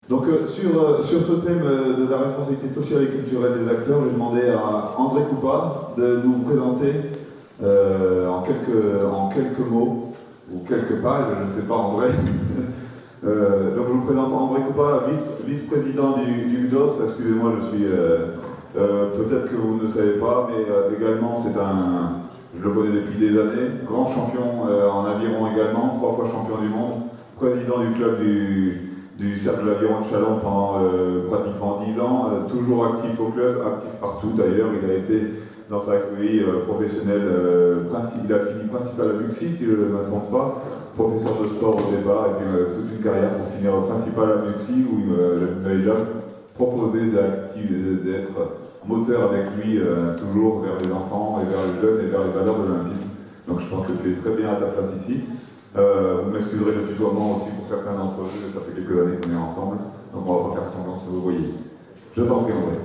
Donc sur ce thème de la responsabilité sociale et culturelle des acteurs, je vais demander à André Coupa de nous présenter en quelques mots, ou quelques pages, je ne sais pas André. Donc je vous présente André Coupa, vice-président du GDOS. Excusez-moi, je suis... peut-être que vous ne savez pas, mais également je le connais depuis des années, grand champion en aviron également, 3 fois champion du monde, président du club du Cercle de l'Aviron de Châlons pendant pratiquement 10 ans, toujours actif au club, actif partout d'ailleurs. Il a été dans sa vie professionnelle, il a fini principal à Muxy, si je ne me trompe pas, professeur de sport au départ, et puis toute une carrière pour finir principal à Muxy, où il m'avait déjà proposé d'être moteur avec lui, toujours vers les enfants et vers les jeunes et vers les valeurs de l'olympisme. Donc je pense que tu es très bien à ta place ici. Vous m'excuserez le tutoiement aussi pour certains d'entre vous, ça fait quelques années qu'on est ensemble, donc on va pas faire semblant de se vous voyez. Je t'en prie, André.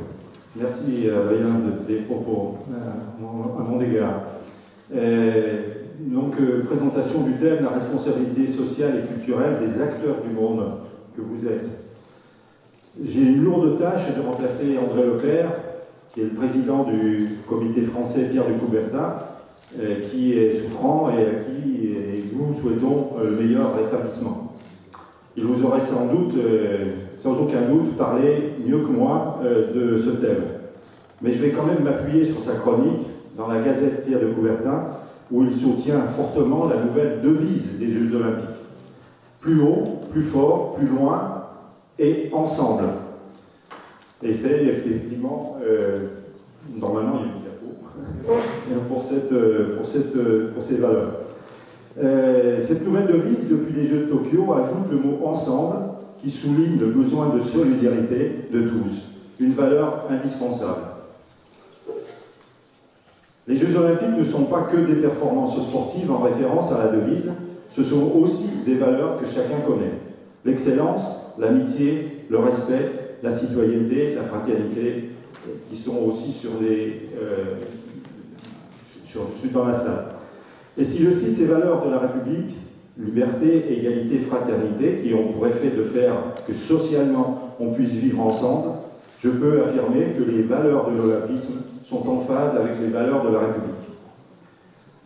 Merci, Vaillant, de tes propos à mon égard. Donc, présentation du thème, la responsabilité sociale et culturelle des acteurs du monde que vous êtes. J'ai une lourde tâche de remplacer André Leclerc, qui est le président du comité français Pierre de Coubertin, qui est souffrant et à qui nous souhaitons le meilleur rétablissement. Il vous aurait sans doute, sans aucun doute, parlé mieux que moi de ce thème. Mais je vais quand même m'appuyer sur sa chronique dans la Gazette Pierre de Coubertin, où il soutient fortement la nouvelle devise des Jeux Olympiques. Plus haut, plus fort, plus loin et ensemble. Et c'est effectivement, normalement il y a une diapo pour ces valeurs. Cette nouvelle devise, depuis les Jeux de Tokyo, ajoute le mot « ensemble » qui souligne le besoin de solidarité de tous, une valeur indispensable. Les Jeux Olympiques ne sont pas que des performances sportives en référence à la devise, ce sont aussi des valeurs que chacun connaît. L'excellence, l'amitié, le respect, la citoyenneté, la fraternité, qui sont aussi dans la salle. Et si je cite ces valeurs de la République, liberté, égalité, fraternité, qui ont pour effet de faire que socialement on puisse vivre ensemble, je peux affirmer que les valeurs de l'olympisme sont en phase avec les valeurs de la République.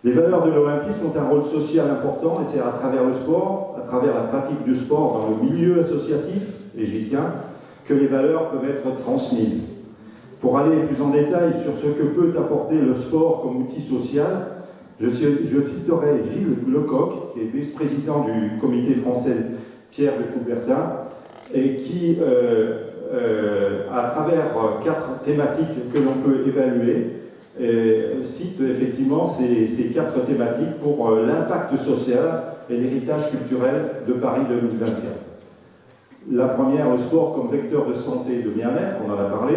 Les valeurs de l'olympisme ont un rôle social important, et c'est à travers le sport, à travers la pratique du sport dans le milieu associatif, et j'y tiens, que les valeurs peuvent être transmises. Pour aller plus en détail sur ce que peut apporter le sport comme outil social, je citerai Gilles Lecoq, qui est vice-président du comité français Pierre de Coubertin, et qui, à travers 4 thématiques que l'on peut évaluer, cite effectivement ces 4 thématiques pour l'impact social et l'héritage culturel de Paris 2024. La première, le sport comme vecteur de santé et de bien-être, on en a parlé.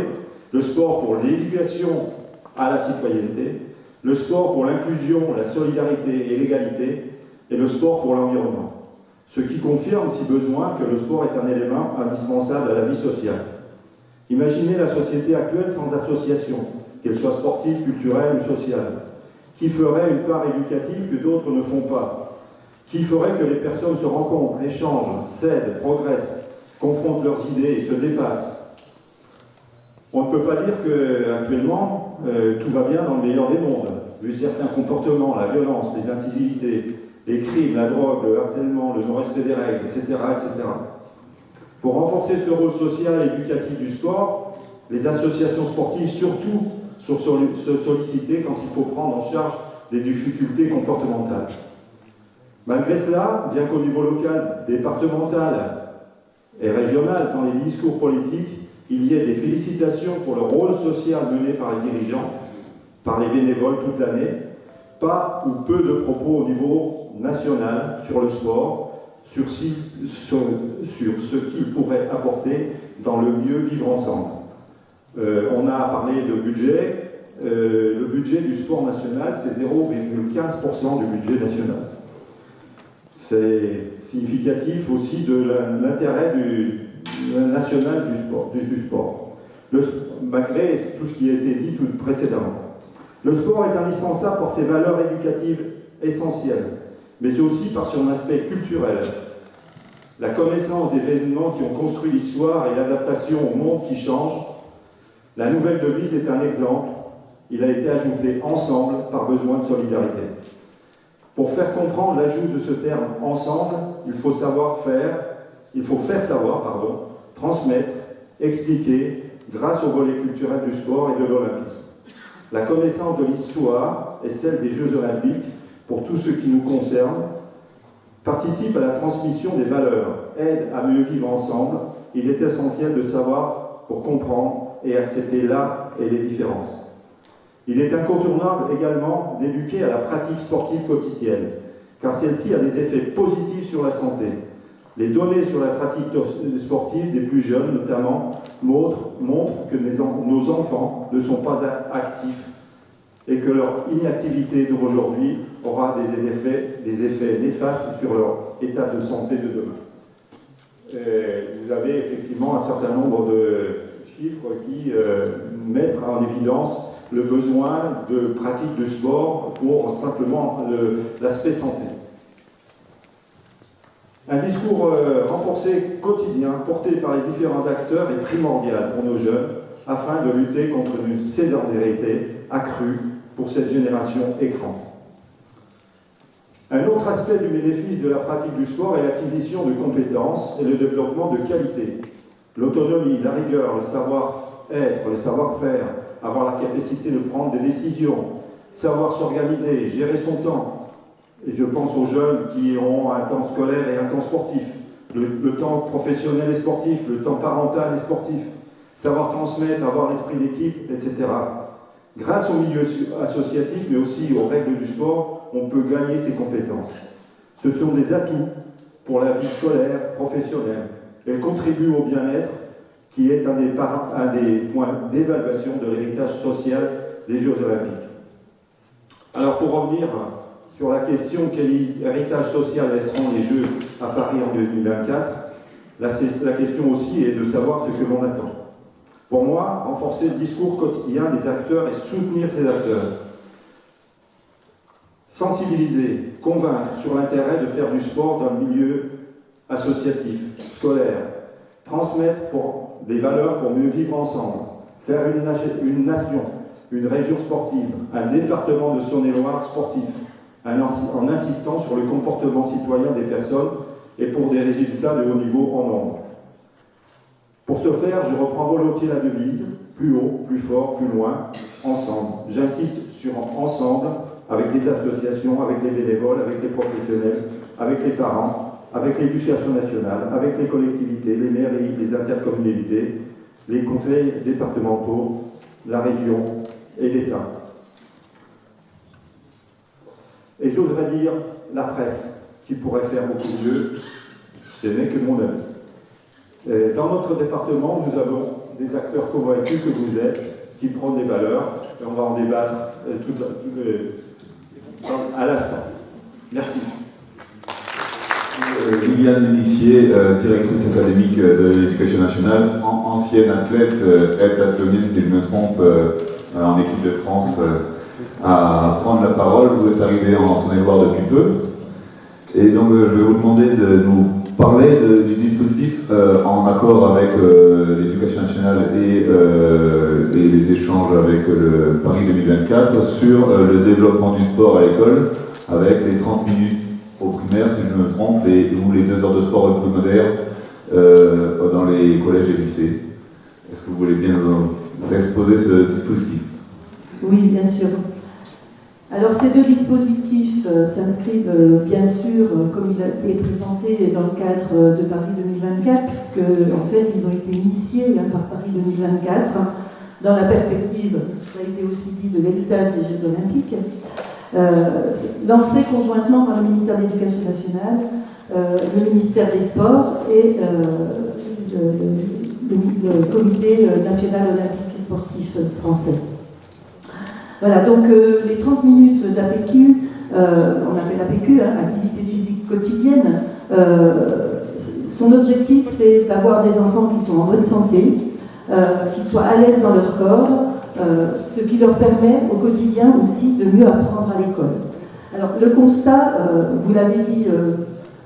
Le sport pour l'éducation à la citoyenneté. Le sport pour l'inclusion, la solidarité et l'égalité. Et le sport pour l'environnement. Ce qui confirme, si besoin, que le sport est un élément indispensable à la vie sociale. Imaginez la société actuelle sans association, qu'elle soit sportive, culturelle ou sociale, qui ferait une part éducative que d'autres ne font pas, qui ferait que les personnes se rencontrent, échangent, s'aident, progressent, confrontent leurs idées et se dépassent. On ne peut pas dire qu'actuellement, tout va bien dans le meilleur des mondes, vu certains comportements, la violence, les incivilités, les crimes, la drogue, le harcèlement, le non-respect des règles, etc., etc. Pour renforcer ce rôle social et éducatif du sport, les associations sportives surtout sont sollicitées quand il faut prendre en charge des difficultés comportementales. Malgré cela, bien qu'au niveau local, départemental et régional, dans les discours politiques, il y ait des félicitations pour le rôle social mené par les dirigeants, par les bénévoles toute l'année, pas ou peu de propos au niveau national sur le sport, sur ce qu'il pourrait apporter dans le mieux vivre ensemble. On a parlé de budget. Le budget du sport national, c'est 0,15% du budget national. C'est significatif aussi de l'intérêt national du sport. Malgré tout ce qui a été dit précédemment. Le sport est indispensable pour ses valeurs éducatives essentielles, mais aussi par son aspect culturel. la connaissance des événements qui ont construit l'histoire et l'adaptation au monde qui change. La nouvelle devise est un exemple. Il a été ajouté « ensemble » par besoin de solidarité. Pour faire comprendre l'ajout de ce terme « ensemble », il faut faire savoir, transmettre, expliquer, grâce au volet culturel du sport et de l'olympisme. La connaissance de l'histoire et celle des Jeux olympiques, pour tout ce qui nous concerne, participe à la transmission des valeurs, aide à mieux vivre ensemble. Il est essentiel de savoir pour comprendre et accepter l'art et les différences. Il est incontournable également d'éduquer à la pratique sportive quotidienne, car celle-ci a des effets positifs sur la santé. Les données sur la pratique sportive des plus jeunes, notamment, montrent que nos enfants ne sont pas actifs et que leur inactivité d'aujourd'hui aura des effets néfastes sur leur état de santé de demain. Vous avez effectivement un certain nombre de chiffres qui mettent en évidence le besoin de pratique de sport pour simplement l'aspect santé. Un discours renforcé quotidien, porté par les différents acteurs, est primordial pour nos jeunes afin de lutter contre une sédentarité accrue pour cette génération écran. Un autre aspect du bénéfice de la pratique du sport est l'acquisition de compétences et le développement de qualités. L'autonomie, la rigueur, le savoir-être, le savoir-faire, avoir la capacité de prendre des décisions, savoir s'organiser, gérer son temps. Et je pense aux jeunes qui ont un temps scolaire et un temps sportif, le temps professionnel et sportif, le temps parental et sportif, savoir transmettre, avoir l'esprit d'équipe, etc. Grâce au milieu associatif, mais aussi aux règles du sport, on peut gagner ces compétences. Ce sont des atouts pour la vie scolaire, professionnelle. Elles contribuent au bien-être, qui est un des points d'évaluation de l'héritage social des Jeux Olympiques. Alors pour revenir sur la question quel héritage social laisseront les Jeux à Paris en 2024, la question aussi est de savoir ce que l'on attend. Pour moi, renforcer le discours quotidien des acteurs et soutenir ces acteurs. Sensibiliser, convaincre sur l'intérêt de faire du sport dans le milieu associatif, scolaire. Transmettre des valeurs pour mieux vivre ensemble. Faire une nation, une région sportive, un département de Saône-et-Loire sportif, en insistant sur le comportement citoyen des personnes et pour des résultats de haut niveau en nombre. Pour ce faire, je reprends volontiers la devise « plus haut, plus fort, plus loin, ensemble ». J'insiste sur « ensemble » avec les associations, avec les bénévoles, avec les professionnels, avec les parents, avec l'éducation nationale, avec les collectivités, les mairies, les intercommunalités, les conseils départementaux, la région et l'État. Et j'oserais dire la presse, qui pourrait faire beaucoup mieux, ce n'est que mon avis. Dans notre département, nous avons des acteurs convaincus que vous êtes, qui prônent des valeurs, et on va en débattre à l'instant. Merci. Liliane Lissier, directrice académique de l'Éducation nationale, ancienne athlète, heptathlonienne, si je ne me trompe, en équipe de France, à prendre la parole. Vous êtes arrivé en Saône-et-Loire depuis peu. Et donc, je vais vous demander de nous parler du dispositif en accord avec l'Éducation nationale et les échanges avec le Paris 2024 sur le développement du sport à l'école, avec les 30 minutes au primaire, si je ne me trompe, ou les 2 heures de sport hebdomadaires dans les collèges et lycées. Est-ce que vous voulez bien nous exposer ce dispositif? Oui, bien sûr. Alors ces 2 dispositifs s'inscrivent bien sûr, comme il a été présenté, dans le cadre de Paris 2024, puisque en fait ils ont été initiés par Paris 2024 dans la perspective, ça a été aussi dit, de l'héritage des Jeux Olympiques, lancés conjointement par le ministère de l'Éducation nationale, le ministère des Sports et le Comité national olympique et sportif français. Voilà, donc les 30 minutes d'APQ, on appelle APQ, activité physique quotidienne, son objectif c'est d'avoir des enfants qui sont en bonne santé, qui soient à l'aise dans leur corps, ce qui leur permet au quotidien aussi de mieux apprendre à l'école. Alors le constat, vous l'avez dit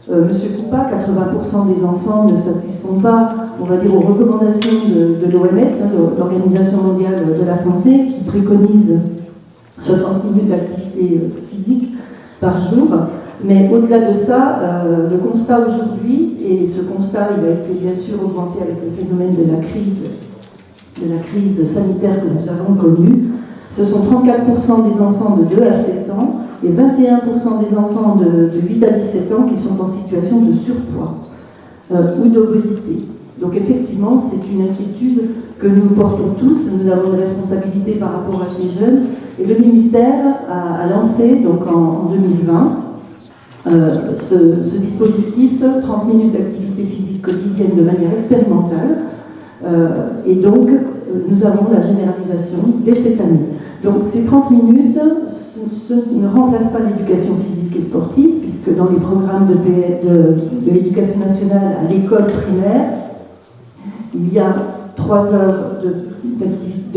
Monsieur Coupa, 80% des enfants ne satisfont pas, on va dire, aux recommandations de l'OMS, l'Organisation mondiale de la santé, qui préconise 60 minutes d'activité physique par jour. Mais au-delà de ça, le constat aujourd'hui, et ce constat il a été bien sûr augmenté avec le phénomène de la crise sanitaire que nous avons connue, ce sont 34% des enfants de 2 à 7 ans et 21% des enfants de 8 à 17 ans qui sont en situation de surpoids ou d'obésité. Donc effectivement, c'est une inquiétude que nous portons tous. Nous avons une responsabilité par rapport à ces jeunes. Et le ministère a lancé donc en 2020 ce dispositif, 30 minutes d'activité physique quotidienne de manière expérimentale. Et donc, nous avons la généralisation dès cette année. Donc, ces 30 minutes ne remplacent pas l'éducation physique et sportive, puisque dans les programmes de l'éducation nationale à l'école primaire, il y a 3 heures de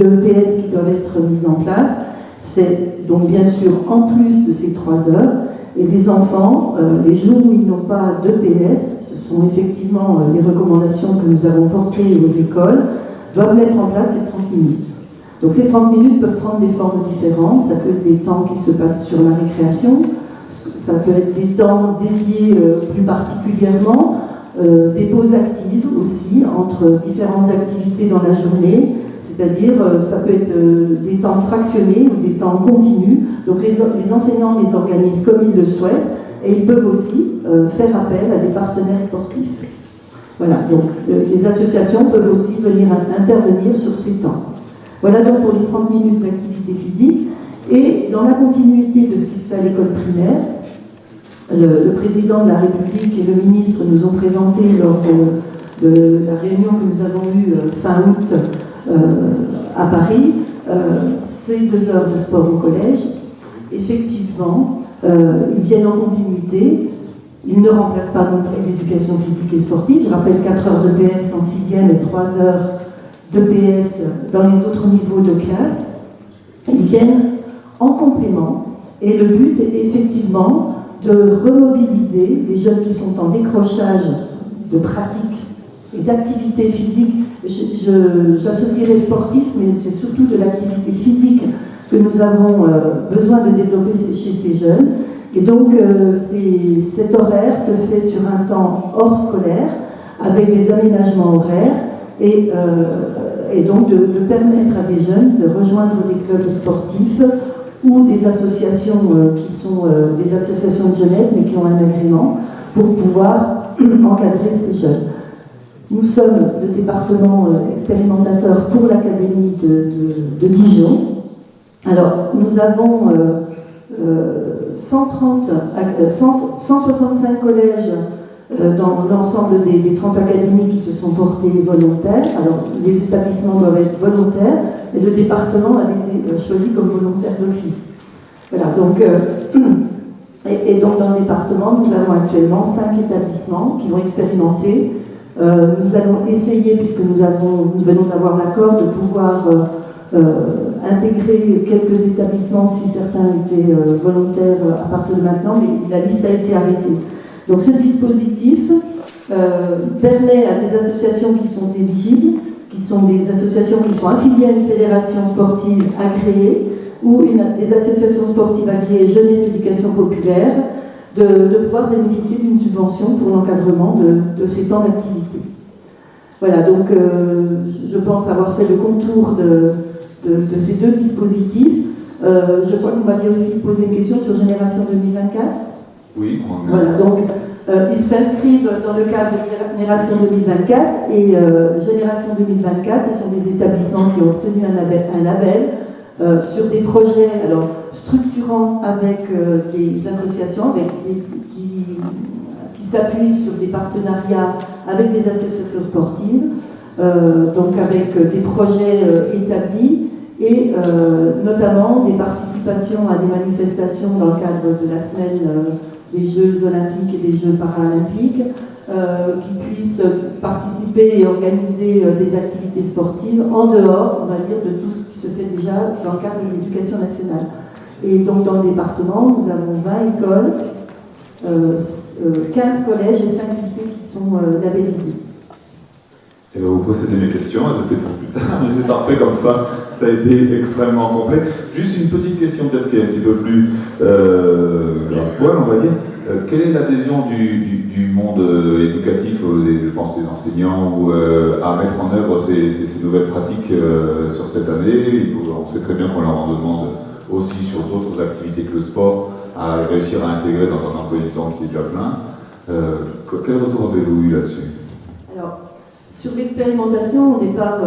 EPS qui doivent être mises en place. C'est donc bien sûr en plus de ces 3 heures. Et les enfants, les jours où ils n'ont pas d'EPS, ce sont effectivement les recommandations que nous avons portées aux écoles, doivent mettre en place ces 30 minutes. Donc ces 30 minutes peuvent prendre des formes différentes. Ça peut être des temps qui se passent sur la récréation, ça peut être des temps dédiés plus particulièrement, des pauses actives aussi entre différentes activités dans la journée, c'est-à-dire ça peut être des temps fractionnés ou des temps continus. Donc les enseignants les organisent comme ils le souhaitent et ils peuvent aussi faire appel à des partenaires sportifs. Voilà, donc les associations peuvent aussi venir intervenir sur ces temps. Voilà donc pour les 30 minutes d'activité physique. Et dans la continuité de ce qui se fait à l'école primaire, le président de la République et le ministre nous ont présenté lors de la réunion que nous avons eue fin août à Paris, ces 2 heures de sport au collège. Effectivement, ils viennent en continuité. Ils ne remplacent pas non plus l'éducation physique et sportive. Je rappelle 4 heures de PS en 6e et 3 heures de PS dans les autres niveaux de classe. Ils viennent en complément. Et le but est effectivement de remobiliser les jeunes qui sont en décrochage de pratique et d'activité physique. J'associerai sportif, mais c'est surtout de l'activité physique que nous avons besoin de développer chez ces jeunes. Et donc, cet horaire se fait sur un temps hors scolaire, avec des aménagements horaires, et donc de permettre à des jeunes de rejoindre des clubs sportifs ou des associations qui sont des associations de jeunesse, mais qui ont un agrément, pour pouvoir encadrer ces jeunes. Nous sommes le département expérimentateur pour l'Académie de Dijon. Alors, nous avons 165 collèges dans l'ensemble des 30 académies qui se sont portés volontaires. Alors, les établissements doivent être volontaires, et le département a été choisi comme volontaire d'office. Voilà, donc, et donc dans le département, nous avons actuellement 5 établissements qui vont expérimenter. Nous allons essayer, puisque nous venons d'avoir l'accord, de pouvoir intégrer quelques établissements si certains étaient volontaires à partir de maintenant, mais la liste a été arrêtée. Donc ce dispositif permet à des associations qui sont éligibles, qui sont des associations qui sont affiliées à une fédération sportive agréée ou des associations sportives agréées jeunesse éducation populaire, de pouvoir bénéficier d'une subvention pour l'encadrement de ces temps d'activité. Voilà, donc je pense avoir fait le contour de ces 2 dispositifs. Je crois que vous m'aviez aussi posé une question sur Génération 2024. Oui, voilà, donc ils s'inscrivent dans le cadre de Génération 2024 et Génération 2024, ce sont des établissements qui ont obtenu un label sur des projets structurants avec des associations qui s'appuient sur des partenariats avec des associations sportives, donc avec des projets établis et notamment des participations à des manifestations dans le cadre de la semaine des Jeux olympiques et des Jeux paralympiques, qui puissent participer et organiser des activités sportives en dehors, on va dire, de tout ce qui se fait déjà dans le cadre de l'éducation nationale. Et donc dans le département, nous avons 20 écoles 15 collèges et 5 lycées qui sont labellisés. Et vous possédez mes questions, elles étaient pour plus tard, mais c'est parfait comme ça. Ça a été extrêmement complet. Juste une petite question peut-être qui est un petit peu plus poil, on va dire. Quelle est l'adhésion du monde éducatif, je pense des enseignants, à mettre en œuvre ces nouvelles pratiques sur cette année? On sait très bien qu'on leur en demande aussi sur d'autres activités que le sport, à réussir à intégrer dans un emploi du temps qui est déjà plein. Quel retour avez-vous eu là-dessus? Alors, sur l'expérimentation, au départ,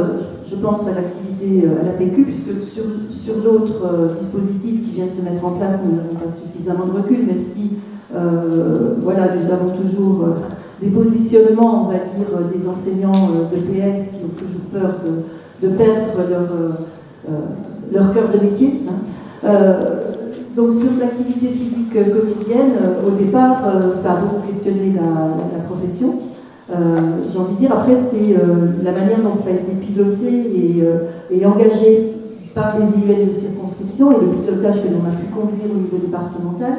je pense à l'activité à la PQ, puisque sur l'autre dispositif qui vient de se mettre en place, nous n'avons pas suffisamment de recul, même si voilà, nous avons toujours des positionnements, on va dire, des enseignants de PS qui ont toujours peur de perdre leur cœur de métier. Donc sur l'activité physique quotidienne, au départ, ça a beaucoup questionné la profession. J'ai envie de dire, après, c'est la manière dont ça a été piloté et engagé par les IUL de circonscription et le pilotage que l'on a pu conduire au niveau départemental.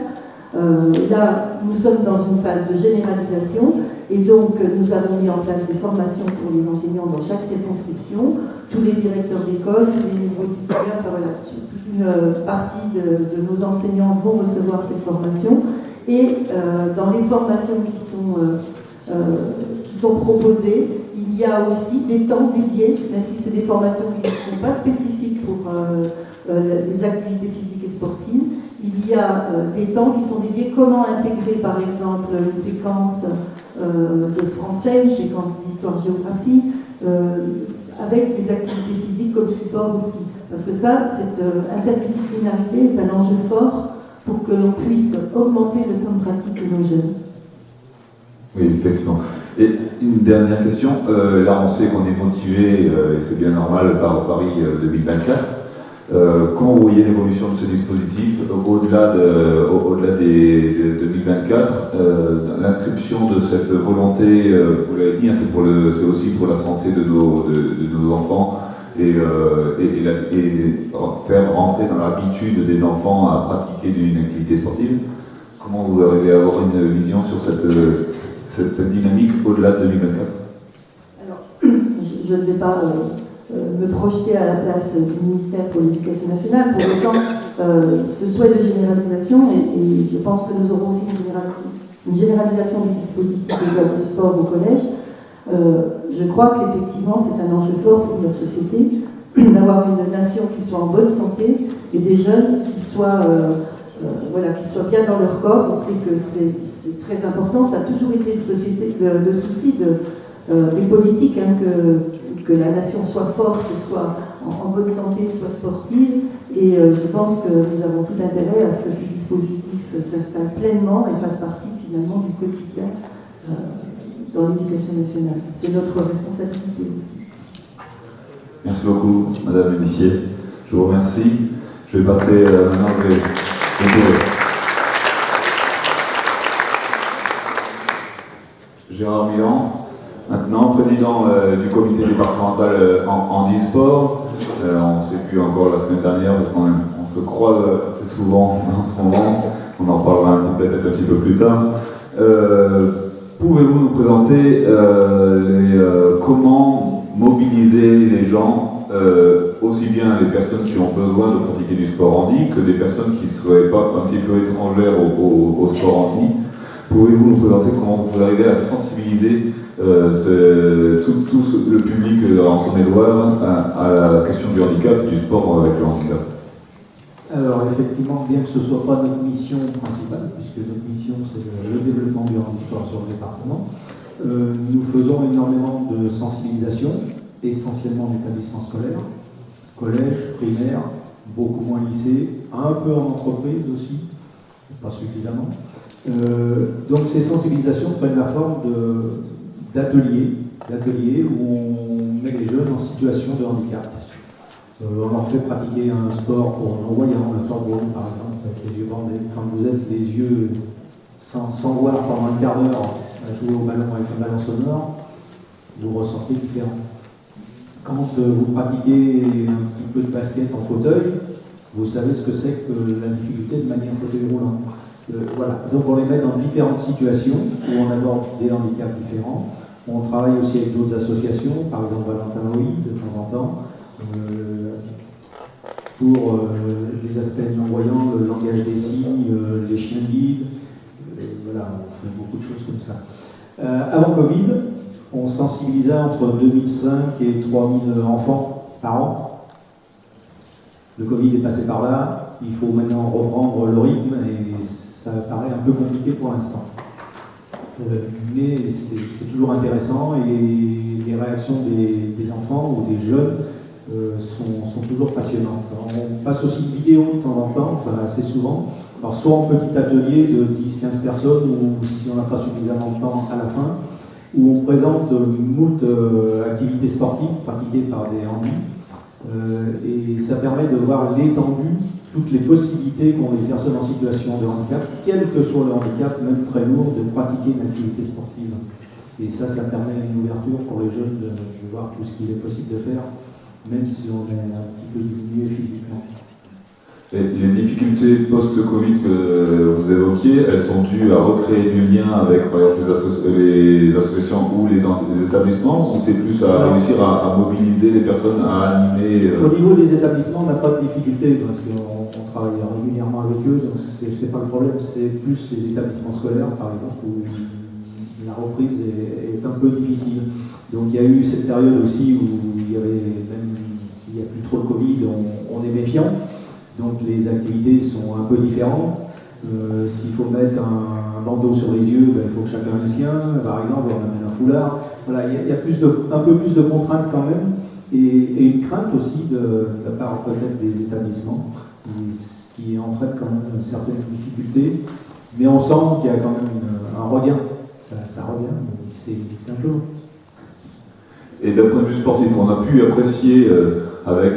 Là, nous sommes dans une phase de généralisation et donc nous avons mis en place des formations pour les enseignants dans chaque circonscription. Tous les directeurs d'école, tous les nouveaux titulaires, enfin voilà, toute une partie de nos enseignants vont recevoir ces formations. Et dans les formations qui sont proposées, il y a aussi des temps dédiés, même si c'est des formations qui ne sont pas spécifiques pour les activités physiques et sportives. Il y a des temps qui sont dédiés, comment intégrer par exemple une séquence de français, une séquence d'histoire-géographie, avec des activités physiques comme support aussi. Parce que ça, cette interdisciplinarité est un enjeu fort pour que l'on puisse augmenter le temps de pratique de nos jeunes. Oui, effectivement. Et une dernière question. Là, on sait qu'on est motivé, et c'est bien normal, par Paris 2024. Comment vous voyez l'évolution de ce dispositif au-delà de 2024, l'inscription de cette volonté, vous l'avez dit, hein, c'est aussi pour la santé de nos enfants et faire rentrer dans l'habitude des enfants à pratiquer une activité sportive. Comment vous arrivez à avoir une vision sur cette dynamique au-delà de 2024? Alors, je ne vais pas me projeter à la place du ministère pour l'Éducation nationale. Pour autant, ce souhait de généralisation, et je pense que nous aurons aussi une généralisation du dispositif des œuvres de sport au collège, je crois qu'effectivement c'est un enjeu fort pour notre société d'avoir une nation qui soit en bonne santé et des jeunes qui soient bien dans leur corps. On sait que c'est très important, ça a toujours été le souci des politiques, hein, que la nation soit forte, soit en bonne santé, soit sportive. Et je pense que nous avons tout intérêt à ce que ces dispositifs s'installent pleinement et fassent partie finalement du quotidien dans l'éducation nationale. C'est notre responsabilité aussi. Merci beaucoup, Madame Missier. Je vous remercie. Je vais passer maintenant Gérard Milan. Maintenant, président du comité départemental en e-sport. On ne s'est plus encore la semaine dernière parce qu'on se croise assez souvent en ce moment. On en parlera peut-être un petit peu plus tard. Pouvez-vous nous présenter comment mobiliser les gens, aussi bien les personnes qui ont besoin de pratiquer du sport handi que les personnes qui ne seraient pas un petit peu étrangères au sport handi? Pouvez-vous nous présenter comment vous arrivez à sensibiliser tout le public en Saône-et-Loire à la question du handicap et du sport avec le handicap? Alors effectivement, bien que ce ne soit pas notre mission principale, puisque notre mission c'est le développement du handisport sur le département, nous faisons énormément de sensibilisation, essentiellement d'établissements scolaires, collège, primaire, beaucoup moins lycée, un peu en entreprise aussi, pas suffisamment. Donc ces sensibilisations prennent la forme d'ateliers où on met les jeunes en situation de handicap. On leur fait pratiquer un sport pour non-voyants, le tambour par exemple, avec les yeux bandés. Quand vous êtes les yeux sans voir pendant un quart d'heure à jouer au ballon avec un ballon sonore, vous ressentez différent. Quand vous pratiquez un petit peu de basket en fauteuil, vous savez ce que c'est que la difficulté de manier un fauteuil roulant. Voilà, donc on les met dans différentes situations où on aborde des handicaps différents. On travaille aussi avec d'autres associations, par exemple Valentin Oui, de temps en temps, pour les aspects non-voyants, le langage des signes, les chiens guides. Voilà, on fait beaucoup de choses comme ça. Avant Covid, on sensibilisait entre 2005 et 3000 enfants par an. Le Covid est passé par là, il faut maintenant reprendre le rythme et ça paraît un peu compliqué pour l'instant. Mais c'est toujours intéressant et les réactions des enfants ou des jeunes sont toujours passionnantes. On passe aussi une vidéo de temps en temps, enfin assez souvent, alors soit en petit atelier de 10-15 personnes ou si on n'a pas suffisamment de temps à la fin, où on présente moult activités sportives pratiquées par des handis. Et ça permet de voir l'étendue, toutes les possibilités qu'ont les personnes en situation de handicap, quel que soit le handicap, même très lourd, de pratiquer une activité sportive. Et ça permet une ouverture pour les jeunes de voir tout ce qu'il est possible de faire, même si on est un petit peu diminué physiquement. Et les difficultés post-Covid que vous évoquiez, elles sont dues à recréer du lien avec, par exemple, les associations ou les établissements, ou c'est plus à réussir à mobiliser les personnes, à animer Au niveau des établissements, on n'a pas de difficulté parce qu'on travaille régulièrement avec eux, donc c'est pas le problème, c'est plus les établissements scolaires, par exemple, où la reprise est un peu difficile. Donc il y a eu cette période aussi où il y avait, même s'il n'y a plus trop de Covid, on est méfiant. Donc les activités sont un peu différentes. S'il faut mettre un bandeau sur les yeux, il faut que chacun ait le sien. Par exemple, on amène un foulard. Voilà, il y a un peu plus de contraintes quand même, et une crainte aussi de la part peut-être des établissements, qui entraîne quand même certaines difficultés. Mais on sent qu'il y a quand même un regain. Ça revient, mais c'est un jour. Et d'un point de vue sportif, on a pu apprécier avec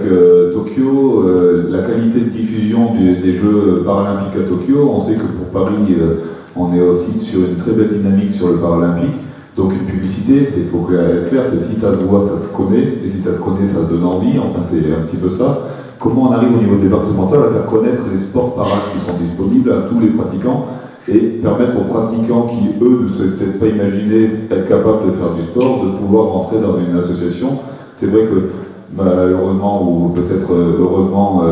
Tokyo la qualité de diffusion des Jeux paralympiques à Tokyo. On sait que pour Paris, on est aussi sur une très belle dynamique sur le paralympique. Donc une publicité, il faut être clair, c'est si ça se voit, ça se connaît, et si ça se connaît, ça se donne envie, enfin c'est un petit peu ça. Comment on arrive au niveau départemental à faire connaître les sports para qui sont disponibles à tous les pratiquants et permettre aux pratiquants qui, eux, ne s'étaient peut-être pas imaginés être capables de faire du sport, de pouvoir rentrer dans une association. C'est vrai que malheureusement, ou peut-être heureusement,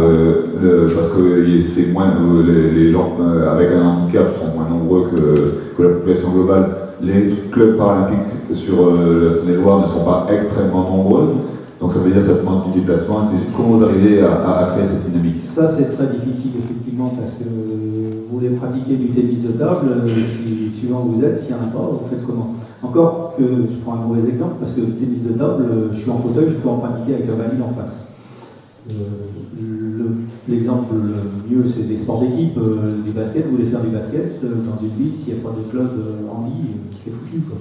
parce que c'est moins, les gens avec un handicap sont moins nombreux que la population globale, les clubs paralympiques sur la Saône-et-Loire ne sont pas extrêmement nombreux. Donc ça veut dire que ça demande du déplacement. Comment vous arrivez à créer cette dynamique? Ça c'est très difficile effectivement parce que vous voulez pratiquer du tennis de table, suivant où vous êtes, s'il n'y en a pas, vous faites comment? Encore que, je prends un mauvais exemple, parce que le tennis de table, je suis en fauteuil, je peux en pratiquer avec un valide en face. L'exemple le mieux c'est des sports d'équipe, les baskets, vous voulez faire du basket dans une ville, s'il n'y a pas de club handi, c'est foutu quoi.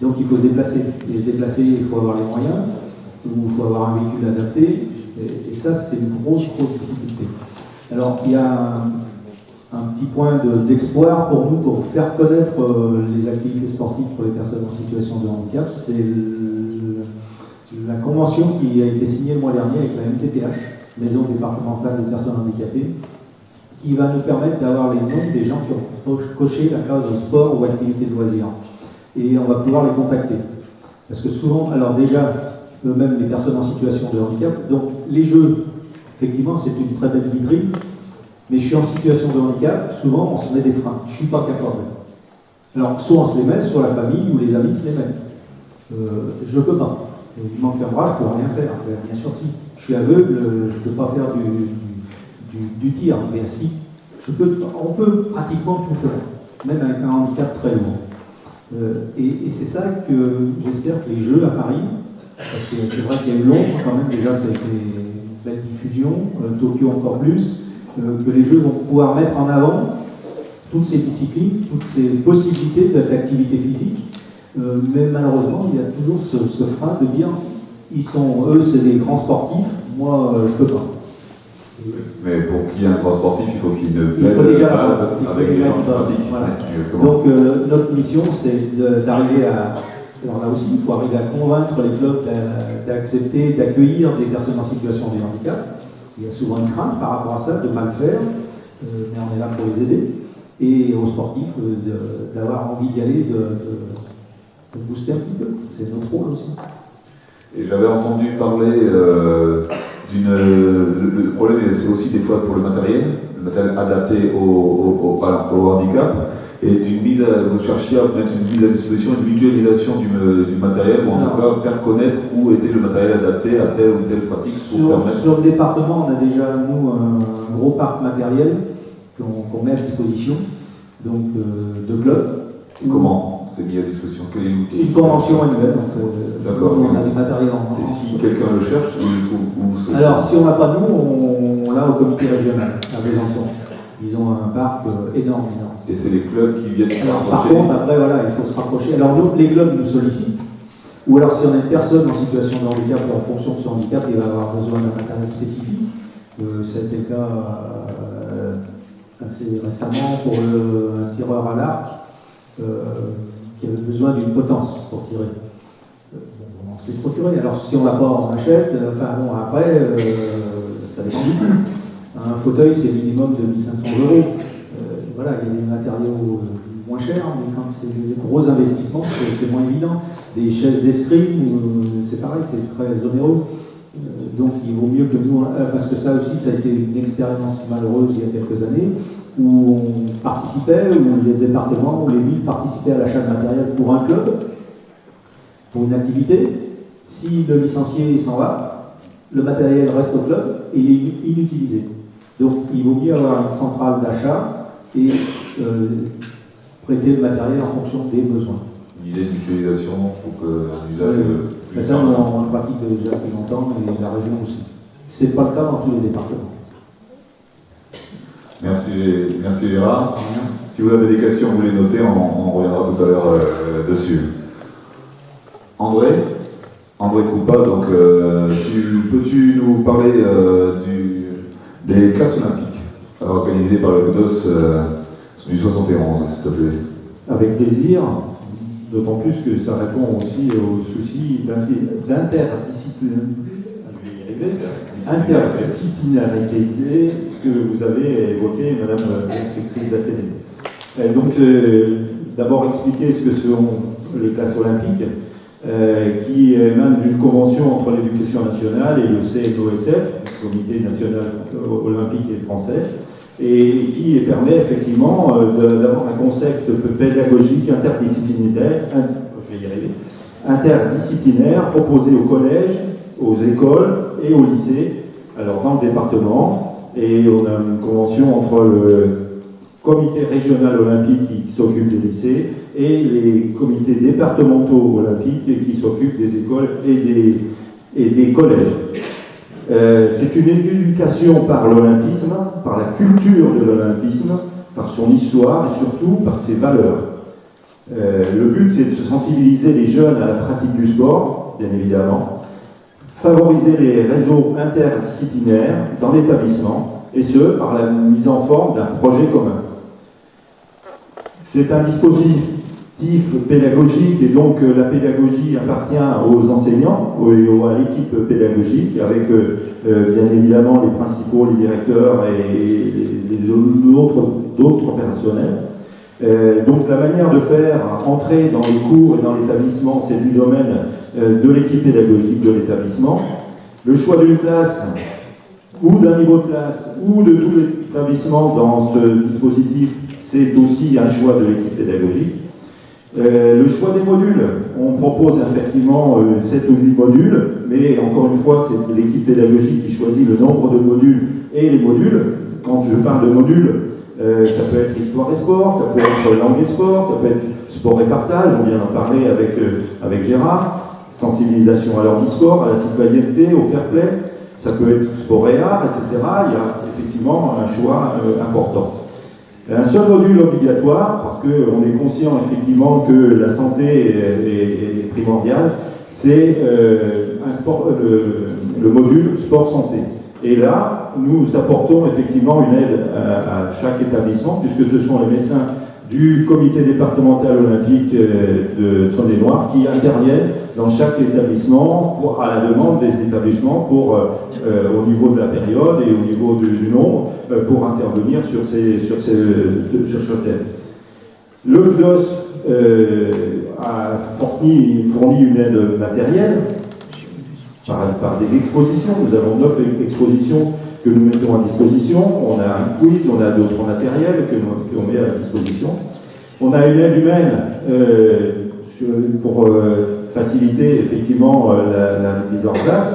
Donc il faut se déplacer. Et se déplacer, il faut avoir les moyens, ou il faut avoir un véhicule adapté, et ça c'est une grosse difficulté. Alors il y a un petit point d'espoir pour nous, pour faire connaître les activités sportives pour les personnes en situation de handicap, c'est la convention qui a été signée le mois dernier avec la MTPH, Maison départementale des personnes handicapées, qui va nous permettre d'avoir les noms des gens qui ont coché la case de sport ou activité de loisirs. Et on va pouvoir les contacter. Parce que souvent, alors déjà, eux-mêmes les personnes en situation de handicap, donc les jeux, effectivement, c'est une très belle vitrine, mais je suis en situation de handicap, souvent on se met des freins, je ne suis pas capable. Alors, soit on se les met, soit la famille ou les amis se les mettent. Je ne peux pas. Il manque un bras, je ne peux rien faire. Bien sûr, si. Je suis aveugle, je ne peux pas faire du tir. Mais si, on peut pratiquement tout faire, même avec un handicap très lourd. Et c'est ça que j'espère que les Jeux à Paris, parce que c'est vrai qu'il y a eu Londres quand même, déjà ça a été une belle diffusion, Tokyo encore plus, que les Jeux vont pouvoir mettre en avant toutes ces disciplines, toutes ces possibilités d'activité physique. Mais malheureusement, il y a toujours ce frein de dire eux, c'est des grands sportifs, moi, je peux pas. Mais pour qu'il y ait un grand sportif, il faut qu'il y ait une belle base avec des gens qui pratiquent. Voilà. Donc, notre mission, c'est d'arriver à. Alors là aussi, il faut arriver à convaincre les clubs d'accepter, d'accueillir des personnes en situation de handicap. Il y a souvent une crainte par rapport à ça, de mal faire, mais on est là pour les aider. et aux sportifs d'avoir envie d'y aller, de booster un petit peu. C'est notre rôle aussi. Et j'avais entendu parler le problème, c'est aussi des fois pour le matériel adapté au handicap, et vous cherchiez à mettre une mise à disposition, une mutualisation du matériel, ou en tout cas faire connaître où était le matériel adapté à telle ou telle pratique. Sur le département, on a déjà, nous, un gros parc matériel qu'on met à disposition, donc de clubs. Comment c'est mis à disposition? Quel est l'outil? Une convention annuelle, en fait. D'accord. On a du matériel Et si quelqu'un le cherche, il le trouve où? Alors, si on n'a pas nous, on l'a au comité régional, à Besançon. Ils ont un parc énorme. Et c'est les clubs qui viennent se rapprocher. Par contre, après, voilà, il faut se rapprocher. Alors, les clubs nous sollicitent. Ou alors, si on a une personne en situation de handicap, en fonction de son handicap, il va avoir besoin d'un matériel spécifique. Ça a été le cas assez récemment pour un tireur à l'arc qui avait besoin d'une potence pour tirer. On se les procurer. Alors, si on l'a pas, on achète. Enfin, bon, après, ça dépend du prix. Un fauteuil, c'est minimum de 1 500 €. Voilà, il y a des matériaux moins chers, mais quand c'est des gros investissements, c'est moins évident. Des chaises d'escrime, c'est pareil, c'est très onéreux. Donc il vaut mieux que nous, parce que ça aussi, ça a été une expérience malheureuse il y a quelques années, où on participait, où les départements, où les villes participaient à l'achat de matériel pour un club, pour une activité. Si le licencié s'en va, le matériel reste au club et il est inutilisé. Donc il vaut mieux avoir une centrale d'achat et prêter le matériel en fonction des besoins. Une idée d'utilisation, je trouve qu'un usage Mais ça, on le pratique déjà depuis longtemps, et la région aussi. Ce n'est pas le cas dans tous les départements. Merci Vera. Si vous avez des questions, vous les notez, on reviendra tout à l'heure dessus. André Koupa, donc peux-tu nous parler des classes olympiques organisées par le GDOS du 71, s'il te plaît? Avec plaisir, d'autant plus que ça répond aussi aux soucis d'interdisciplinarité que vous avez évoqué, Madame l'inspectrice d'Athénée. Donc, d'abord expliquer ce que sont les classes olympiques, qui émanent d'une convention entre l'éducation nationale et le CNOSF, le Comité national olympique et français, et qui permet effectivement d'avoir un concept pédagogique interdisciplinaire proposé aux collèges, aux écoles et aux lycées, alors dans le département, et on a une convention entre le comité régional olympique qui s'occupe des lycées et les comités départementaux olympiques qui s'occupent des écoles et des collèges. C'est une éducation par l'olympisme, par la culture de l'olympisme, par son histoire et surtout par ses valeurs. Le but, c'est de sensibiliser les jeunes à la pratique du sport, bien évidemment, favoriser les réseaux interdisciplinaires dans l'établissement, et ce, par la mise en forme d'un projet commun. C'est un dispositif pédagogique, et donc la pédagogie appartient aux enseignants, à l'équipe pédagogique, avec bien évidemment les principaux, les directeurs et d'autres personnels. Donc la manière de faire entrer dans les cours et dans l'établissement, c'est du domaine de l'équipe pédagogique de l'établissement. Le choix d'une classe ou d'un niveau de classe ou de tout l'établissement dans ce dispositif, c'est aussi un choix de l'équipe pédagogique. Le choix des modules, on propose effectivement 7 ou 8 modules, mais encore une fois, c'est l'équipe pédagogique qui choisit le nombre de modules et les modules. Quand je parle de modules, ça peut être histoire et sport, ça peut être langue et sport, ça peut être sport et partage, on vient d'en parler avec Gérard, sensibilisation à l'handisport, à la citoyenneté, au fair play, ça peut être sport et art, etc. Il y a effectivement un choix important. Un seul module obligatoire, parce qu'on est conscient effectivement que la santé est primordiale, c'est le module sport-santé. Et là, nous apportons effectivement une aide à chaque établissement, puisque ce sont les médecins du comité départemental olympique de Saône-et-Loire qui interviennent dans chaque établissement à la demande des établissements au niveau de la période et au niveau du nombre pour intervenir sur ce thème. Le CDOS a fourni une aide matérielle par des expositions. Nous avons 9 expositions que nous mettons à disposition. On a un quiz, on a d'autres matériels que l'on met à disposition. On a une aide humaine pour faciliter effectivement la mise en place.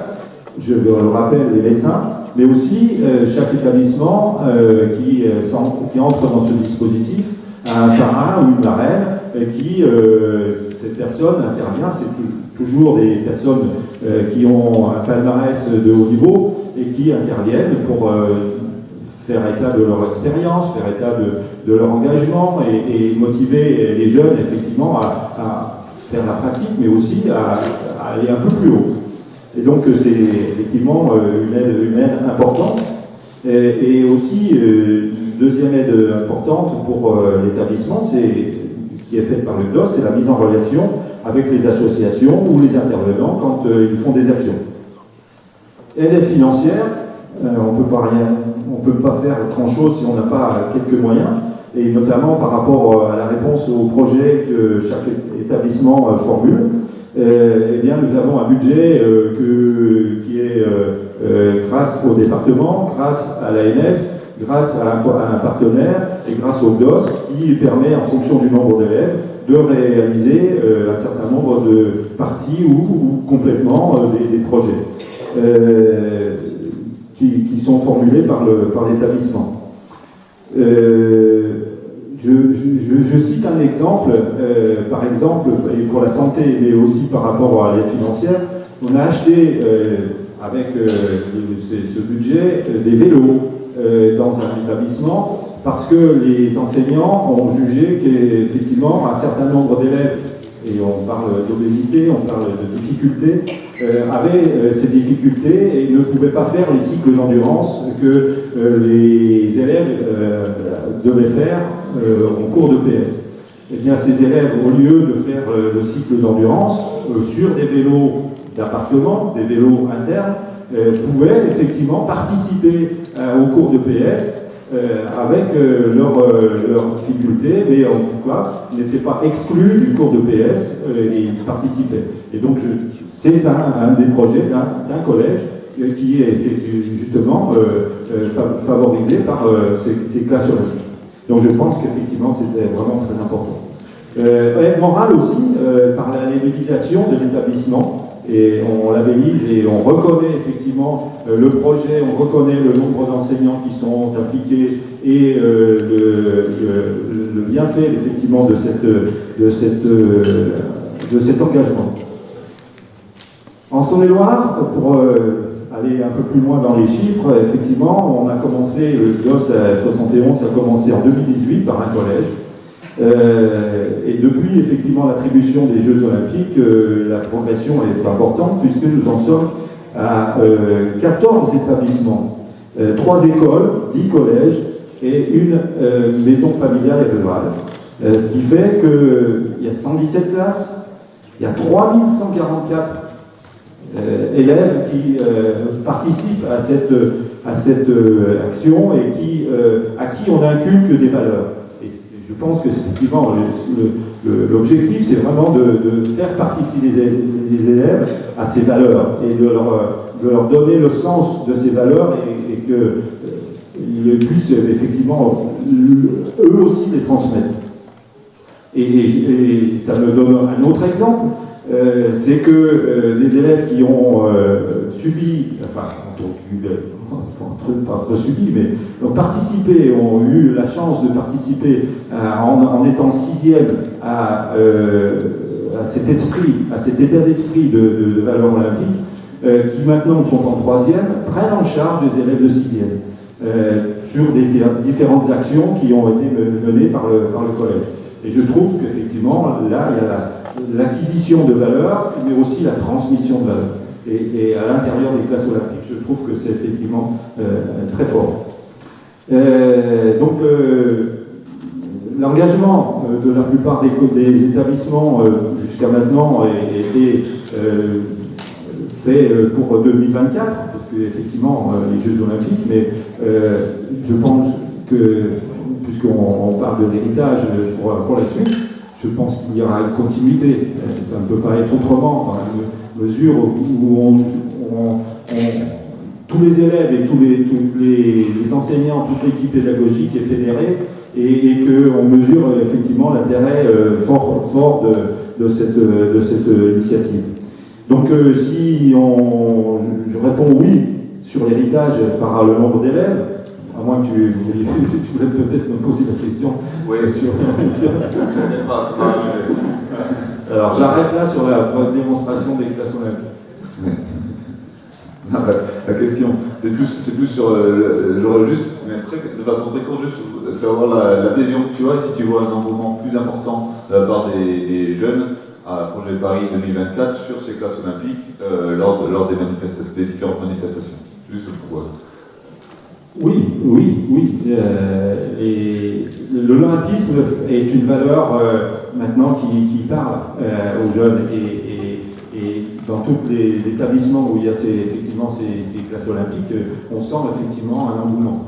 Je le rappelle, les médecins, mais aussi chaque établissement qui entre dans ce dispositif a un parrain ou une marraine cette personne intervient. C'est toujours des personnes qui ont un palmarès de haut niveau et qui interviennent pour faire état de leur expérience, faire état de leur engagement et motiver les jeunes effectivement à faire la pratique, mais aussi à aller un peu plus haut. Et donc c'est effectivement une aide importante. Et aussi, une deuxième aide importante pour l'établissement, qui est faite par le CDOS, c'est la mise en relation avec les associations ou les intervenants quand ils font des actions. Et l'aide financière, on peut pas faire grand-chose si on n'a pas quelques moyens, et notamment par rapport à la réponse aux projets que chaque établissement formule. Eh bien, nous avons un budget qui est grâce au département, grâce à l'ANS, grâce à un partenaire et grâce au CDOS qui permet, en fonction du nombre d'élèves, de réaliser un certain nombre de parties ou complètement des projets qui sont formulés par l'établissement. Je cite un exemple, par exemple, pour la santé, mais aussi par rapport à l'aide financière. On a acheté, avec ce budget, des vélos dans un établissement parce que les enseignants ont jugé qu'effectivement, un certain nombre d'élèves, et on parle d'obésité, on parle de difficultés, avaient ces difficultés et ne pouvaient pas faire les cycles d'endurance que les élèves devaient faire en cours de PS. Eh bien, ces élèves, au lieu de faire le cycle d'endurance sur des vélos d'appartement, des vélos internes, pouvaient effectivement participer au cours de PS avec leurs difficultés, mais en tout cas n'étaient pas exclus du cours de PS et ils participaient. Et donc c'est un des projets d'un collège qui a été justement favorisé par ces classes olympiques. Donc je pense qu'effectivement c'était vraiment très important. Aide morale aussi, par la labellisation de l'établissement. Et on labellise et on reconnaît effectivement le projet, on reconnaît le nombre d'enseignants qui sont impliqués et le bienfait effectivement de cet engagement. En Saône-et-Loire, pour aller un peu plus loin dans les chiffres, effectivement, on a commencé, le CDOS à 71 a commencé en 2018 par un collège. Et depuis effectivement l'attribution des Jeux Olympiques, la progression est importante puisque nous en sommes à 14 établissements, 3 écoles, 10 collèges et une maison familiale et rurale. Ce qui fait qu'il y a 117 classes, il y a 3144 élèves qui participent à cette action et à qui on inculque des valeurs. Je pense que effectivement l'objectif c'est vraiment de faire participer les élèves à ces valeurs et de leur donner le sens de ces valeurs et qu'ils puissent effectivement eux aussi les transmettre. Et ça me donne un autre exemple, c'est que des élèves qui ont subi, enfin pas subi, mais ont participé, ont eu la chance de participer en étant sixième à cet esprit, à cet état d'esprit de valeurs olympiques, qui maintenant sont en troisième, prennent en charge des élèves de sixième sur des différentes actions qui ont été menées par le collège. Et je trouve qu'effectivement, là, il y a l'acquisition de valeurs, mais aussi la transmission de valeurs. Et à l'intérieur des classes olympiques, je trouve que c'est effectivement très fort. Donc, l'engagement de la plupart des établissements jusqu'à maintenant est fait pour 2024, parce qu'effectivement, les Jeux Olympiques, mais je pense que, puisqu'on parle de l'héritage pour la suite, je pense qu'il y aura une continuité. Ça ne peut pas être autrement, dans la mesure où tous les élèves et tous les enseignants, toute l'équipe pédagogique est fédérée et qu'on mesure effectivement l'intérêt fort de cette initiative. Donc si je réponds oui sur l'héritage par le nombre d'élèves, à moins que tu voulais peut-être me poser la question. Oui, Alors j'arrête là sur la démonstration des classes olympiques. La question, c'est plus sur. J'aurais juste, mais de façon très courte, juste savoir l'adhésion que tu vois, et si tu vois un engouement plus important de la part des jeunes à Projet Paris 2024 sur ces classes olympiques lors des différentes manifestations. Juste pour. Oui. Et l'olympisme est une valeur maintenant qui parle aux jeunes et dans tous les établissements où il y a effectivement ces classes olympiques, on sent effectivement un engouement.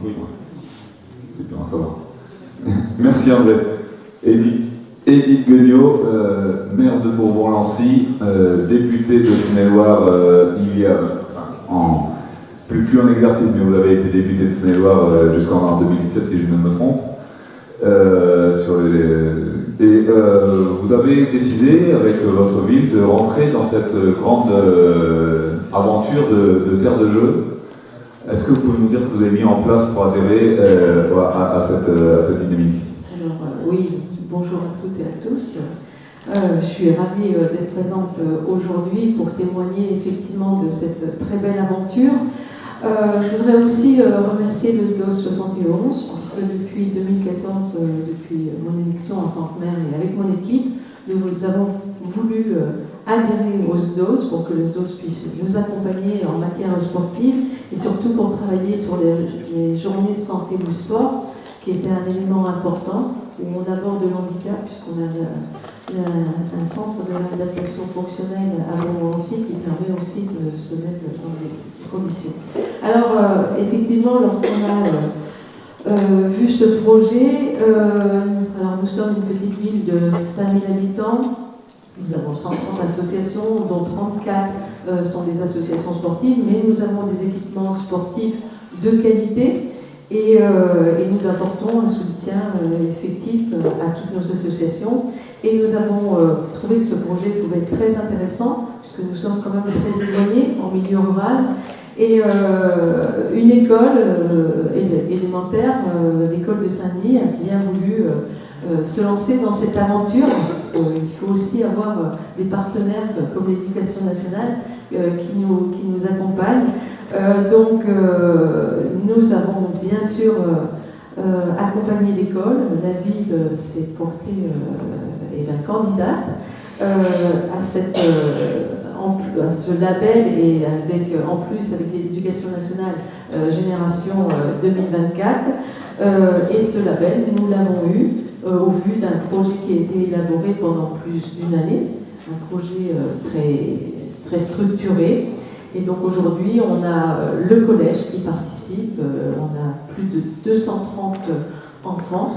Oui. C'est bien à savoir. Merci André. Edith Guignot, maire de Bourbon-Lancy, députée de Saône-et-Loire il y a, plus en exercice, mais vous avez été députée de Saône-et-Loire jusqu'en 2017 si je ne me trompe. Vous avez décidé avec votre ville de rentrer dans cette grande aventure de terre de jeu. Est-ce que vous pouvez nous dire ce que vous avez mis en place pour adhérer à cette dynamique? Alors oui, bonjour à toutes et à tous. Je suis ravie d'être présente aujourd'hui pour témoigner effectivement de cette très belle aventure. Je voudrais aussi remercier le SDOS 71 parce que depuis 2014, depuis mon élection en tant que maire et avec mon équipe, nous avons voulu adhérer au SDOS pour que le SDOS puisse nous accompagner en matière sportive et surtout pour travailler sur les journées santé ou sport, qui était un élément important où on aborde le handicap puisqu'on a un centre de l'adaptation fonctionnelle à Montmorency qui permet aussi de se mettre dans les conditions. Alors, effectivement, lorsqu'on a vu ce projet, alors nous sommes une petite ville de 5000 habitants, nous avons 130 associations, dont 34 sont des associations sportives, mais nous avons des équipements sportifs de qualité. Et nous apportons un soutien effectif à toutes nos associations. Et nous avons trouvé que ce projet pouvait être très intéressant, puisque nous sommes quand même très éloignés en milieu rural. Et une école élémentaire, l'école de Saint-Denis, a bien voulu se lancer dans cette aventure. Il faut aussi avoir des partenaires comme l'Éducation nationale qui nous accompagnent. Donc, nous avons bien sûr accompagné l'école. La ville s'est portée candidate à ce label et en plus avec l'Éducation nationale Génération 2024. Et ce label, nous l'avons eu au vu d'un projet qui a été élaboré pendant plus d'une année, un projet très structuré. Et donc aujourd'hui, on a le collège qui participe, on a plus de 230 enfants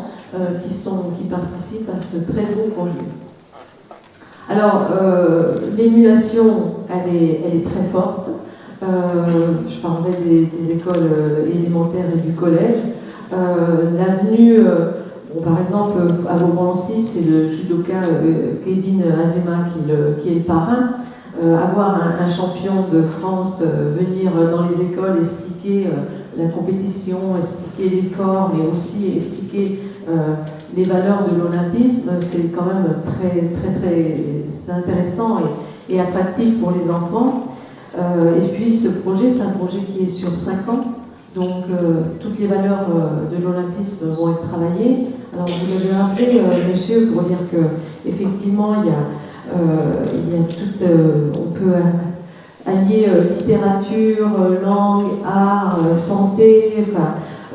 qui participent à ce très beau projet. Alors, l'émulation, elle est très forte. Je parlerai des écoles élémentaires et du collège. L'avenue, par exemple, à Montmorency, c'est le judoka Kevin Azema qui est le parrain. Avoir un champion de France venir dans les écoles expliquer la compétition, expliquer l'effort, mais aussi expliquer les valeurs de l'olympisme, c'est quand même très intéressant et attractif pour les enfants. Et puis ce projet, c'est un projet qui est sur 5 ans, donc toutes les valeurs de l'olympisme vont être travaillées. Alors vous l'avez rappelé, monsieur, pour dire qu'effectivement, il y a tout, on peut allier littérature, langue, art, santé,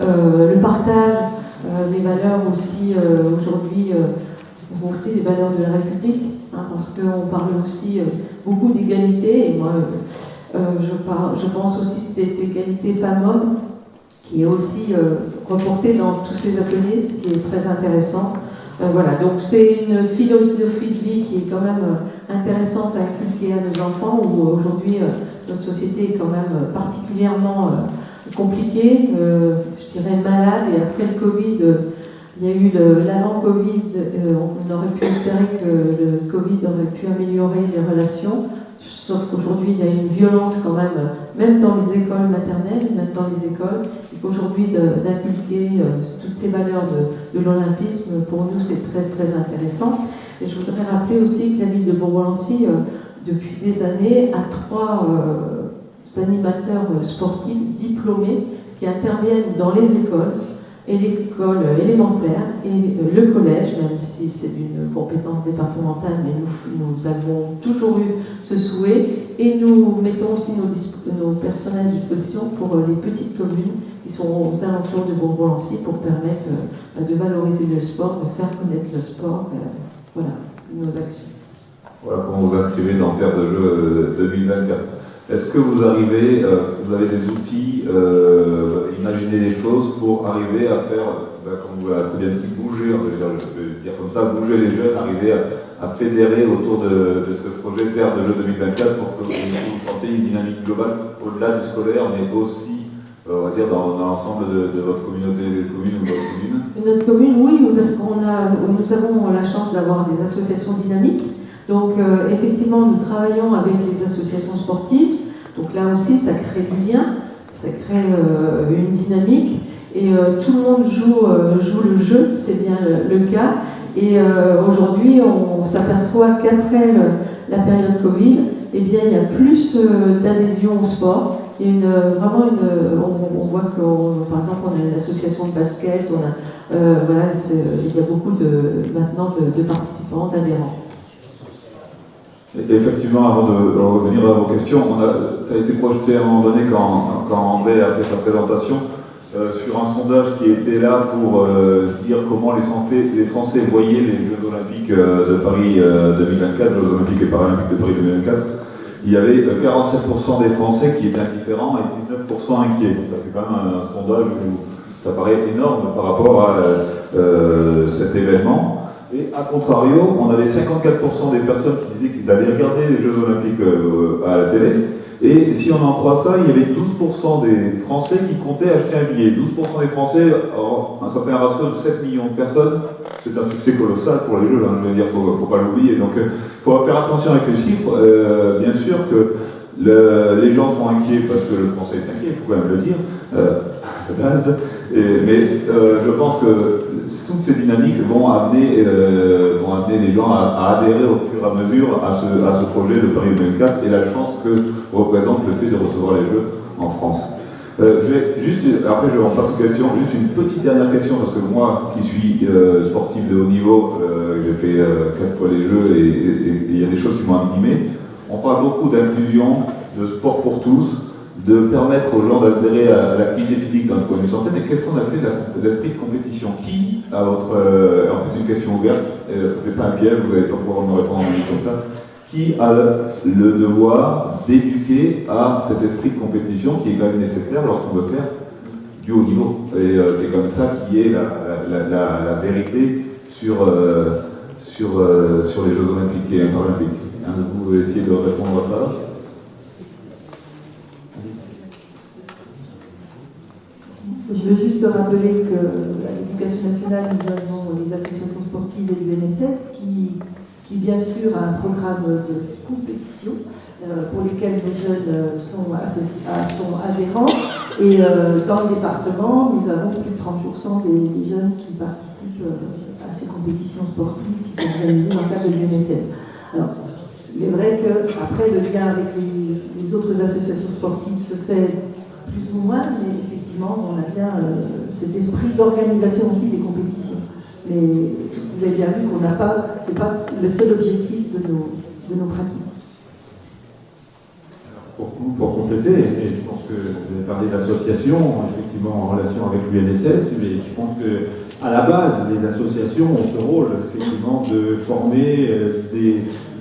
le partage. les valeurs aussi, aujourd'hui, aussi les valeurs de la République, hein, parce qu'on parle aussi beaucoup d'égalité, et moi, je pense aussi que cette égalité femmes-hommes, qui est aussi reportée dans tous ces ateliers, ce qui est très intéressant. Voilà, donc c'est une philosophie de vie qui est quand même intéressante à inculquer à nos enfants, où aujourd'hui notre société est quand même particulièrement compliquée, je dirais malade, et après le Covid, il y a eu l'avant-Covid, on aurait pu espérer que le Covid aurait pu améliorer les relations, sauf qu'aujourd'hui il y a une violence quand même dans les écoles maternelles, même dans les écoles, et qu'aujourd'hui d'inculquer toutes ces valeurs de l'olympisme, pour nous c'est très très intéressant. Et je voudrais rappeler aussi que la ville de Bourg-en-Lancy, depuis des années, a 3 animateurs sportifs diplômés qui interviennent dans les écoles, et l'école élémentaire et le collège, même si c'est d'une compétence départementale, mais nous avons toujours eu ce souhait, et nous mettons aussi nos personnes à disposition pour les petites communes qui sont aux alentours de Bourg-en-Lancy, pour permettre de valoriser le sport, de faire connaître le sport, voilà, nos actions. Voilà comment vous inscrivez dans Terre de Jeux 2024. Est-ce que vous arrivez, vous avez des outils, imaginez des choses pour arriver à faire, comme vous l'avez très bien dit, bouger, on va dire comme ça, bouger les jeunes, arriver à fédérer autour de ce projet Terre de Jeux 2024 pour que vous sentiez une dynamique globale au-delà du scolaire, mais aussi, on va dire, dans l'ensemble de votre communauté de communes ou de votre commune? Notre commune, oui, parce nous avons la chance d'avoir des associations dynamiques. Donc effectivement, nous travaillons avec les associations sportives. Donc là aussi, ça crée du lien, ça crée une dynamique. Et tout le monde joue le jeu, c'est bien le cas. Et aujourd'hui, on s'aperçoit qu'après la période Covid, eh bien, il y a plus d'adhésion au sport. Il y a on voit que, par exemple, on a une association de basket, voilà, il y a beaucoup maintenant de participants, d'adhérents. Effectivement, avant de revenir à vos questions, ça a été projeté à un moment donné quand André a fait sa présentation sur un sondage qui était là pour dire comment les Français voyaient les Jeux Olympiques de Paris 2024, Jeux Olympiques et Paralympiques de Paris 2024. Il y avait 47% des Français qui étaient indifférents et 19% inquiets. Ça fait quand même un sondage où ça paraît énorme par rapport à cet événement. Et à contrario, on avait 54% des personnes qui disaient qu'ils allaient regarder les Jeux Olympiques à la télé. Et si on en croit ça, il y avait 12% des Français qui comptaient acheter un billet. 12% des Français, un certain ratio de 7 millions de personnes, c'est un succès colossal pour les Jeux, hein, je veux dire, faut pas l'oublier. Donc il faut faire attention avec les chiffres. Bien sûr que les gens sont inquiets parce que le Français est inquiet, il faut quand même le dire, à la base. Mais je pense que toutes ces dynamiques vont amener les gens à adhérer au fur et à mesure à ce projet de Paris 2024 et la chance que représente le fait de recevoir les Jeux en France. Après on passe aux questions, juste une petite dernière question, parce que moi qui suis sportif de haut niveau, j'ai fait 4 fois les Jeux et il y a des choses qui m'ont animé. On parle beaucoup d'inclusion, de sport pour tous, de permettre aux gens d'adhérer à l'activité physique d'un point de vue santé, mais qu'est-ce qu'on a fait de l'esprit de compétition? Qui, alors c'est une question ouverte, parce que c'est pas un piège, vous n'allez pas pouvoir me répondre en ligne comme ça, qui a le devoir d'éduquer à cet esprit de compétition qui est quand même nécessaire lorsqu'on veut faire du haut niveau? Et c'est comme ça qu'il y ait la vérité sur les Jeux Olympiques et Paralympiques. Un de vous essayez de répondre à ça? Je veux juste rappeler qu'à l'Éducation nationale, nous avons les associations sportives et l'UNSS qui bien sûr a un programme de compétition pour lesquels les jeunes sont adhérents. Et dans le département, nous avons plus de 30% des jeunes qui participent à ces compétitions sportives qui sont organisées dans le cadre de l'UNSS. Alors, il est vrai qu'après, le lien avec les autres associations sportives se fait plus ou moins, mais effectivement, on a bien cet esprit d'organisation aussi des compétitions. Mais vous avez bien vu qu'on n'a pas, c'est pas le seul objectif de nos pratiques. Pour compléter, et je pense que vous avez parlé d'association, effectivement en relation avec l'UNSS, mais je pense que à la base, les associations ont ce rôle, effectivement, de former,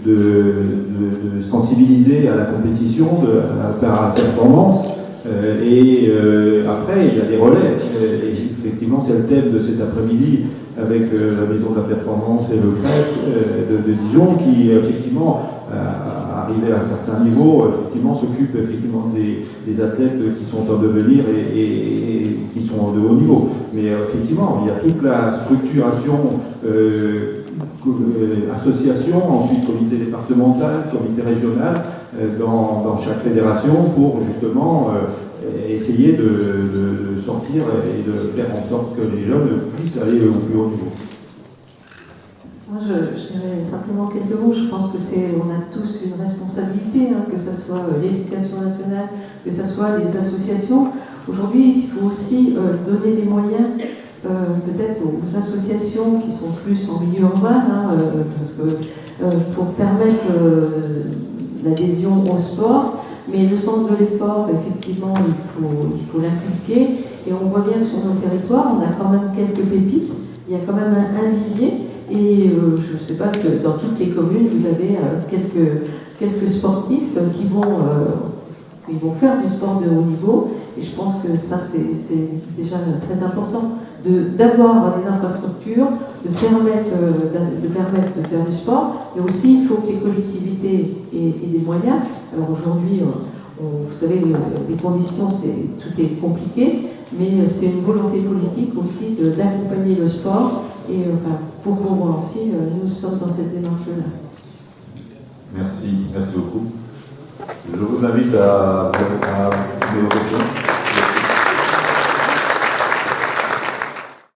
de sensibiliser à la compétition, à la performance. Après, il y a des relais. Et effectivement, c'est le thème de cet après-midi avec la Maison de la Performance et le CRET de Dijon qui, effectivement, arrivé à un certain niveau, effectivement, s'occupe effectivement des athlètes qui sont en devenir et qui sont de haut niveau. Mais effectivement, il y a toute la structuration association, ensuite comité départemental, comité régional dans chaque fédération pour justement essayer de sortir et de faire en sorte que les jeunes puissent aller au plus haut niveau. Moi, je dirais simplement quelques mots. Je pense que on a tous une responsabilité, hein, que ce soit l'éducation nationale, que ce soit les associations. Aujourd'hui, il faut aussi donner les moyens peut-être aux associations qui sont plus en milieu urbain, hein, parce que pour permettre l'adhésion au sport, mais le sens de l'effort, effectivement, il faut l'inculquer. Et on voit bien que sur nos territoires, on a quand même quelques pépites. Il y a quand même un vivier. Et je ne sais pas si dans toutes les communes, vous avez quelques sportifs qui vont faire du sport de haut niveau. Et je pense que ça, c'est déjà très important d'avoir des infrastructures, de permettre de faire du sport. Mais aussi, il faut que les collectivités aient des moyens. Alors aujourd'hui, vous savez, les conditions, tout est compliqué. Mais c'est une volonté politique aussi d'accompagner le sport. Et enfin, pour Montmorency, nous sommes dans cette démarche-là. Merci beaucoup. Je vous invite à poser vos questions.